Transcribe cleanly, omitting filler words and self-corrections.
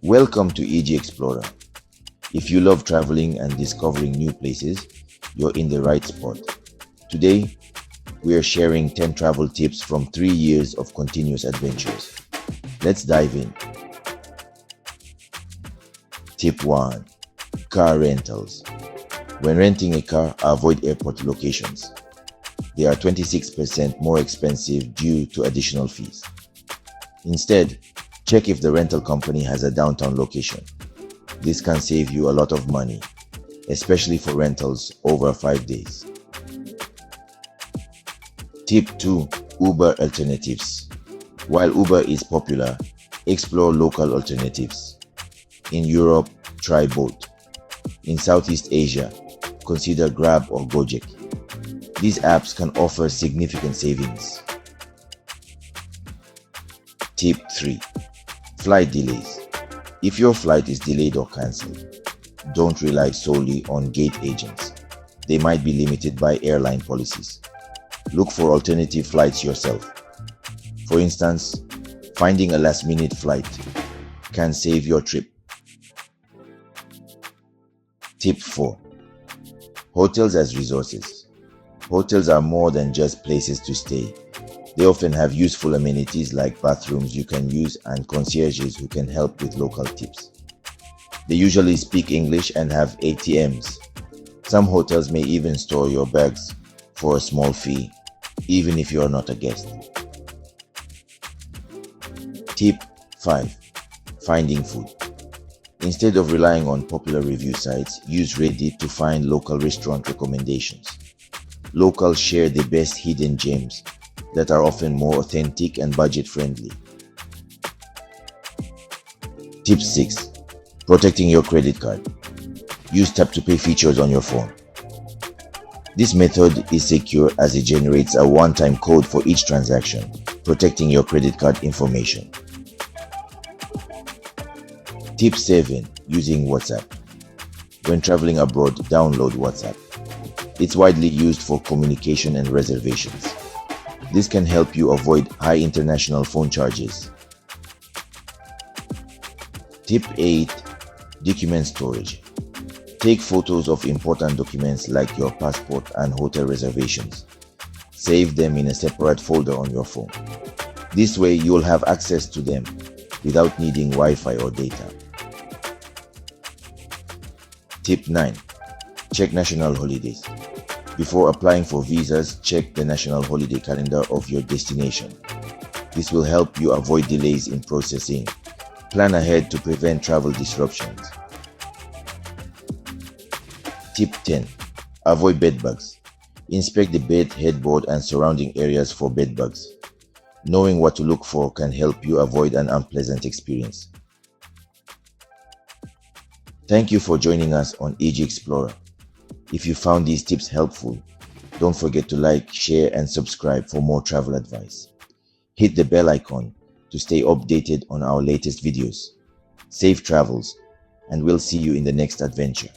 Welcome to EG Explorer. If you love traveling and discovering new places, you're in the right spot. Today, we are sharing 10 travel tips from 3 years of continuous adventures. Let's dive in. Tip 1. Car rentals. When renting a car, avoid airport locations. They are 26% more expensive due to additional fees. Instead, check if the rental company has a downtown location. This can save you a lot of money, especially for rentals over 5 days. Tip 2. Uber alternatives. While Uber is popular, explore local alternatives. In Europe, try Bolt. In Southeast Asia, consider Grab or Gojek. These apps can offer significant savings. Tip 3. Flight delays. If your flight is delayed or cancelled, don't rely solely on gate agents. They might be limited by airline policies. Look for alternative flights yourself. For instance, finding a last-minute flight can save your trip. Tip 4. Hotels as resources. Hotels are more than just places to stay. They often have useful amenities like bathrooms you can use and concierges who can help with local tips. They usually speak English and have ATMs. Some hotels may even store your bags for a small fee, even if you're not a guest. Tip 5. Finding food. Instead of relying on popular review sites, use Reddit to find local restaurant recommendations. Locals share the best hidden gems that are often more authentic and budget-friendly. Tip 6. Protecting your credit card. Use tap-to-pay features on your phone. This method is secure as it generates a one-time code for each transaction, protecting your credit card information. Tip 7. Using WhatsApp. When traveling abroad, download WhatsApp. It's widely used for communication and reservations. This can help you avoid high international phone charges. Tip 8. Document storage. Take photos of important documents like your passport and hotel reservations. Save them in a separate folder on your phone. This way you'll have access to them without needing Wi-Fi or data. Tip 9. Check national holidays. Before applying for visas, check the national holiday calendar of your destination. This will help you avoid delays in processing. Plan ahead to prevent travel disruptions. Tip 10. Avoid bedbugs. Inspect the bed, headboard, and surrounding areas for bedbugs. Knowing what to look for can help you avoid an unpleasant experience. Thank you for joining us on EG Explorer. If you found these tips helpful, don't forget to like, share, and subscribe for more travel advice. Hit the bell icon to stay updated on our latest videos. Safe travels, and we'll see you in the next adventure.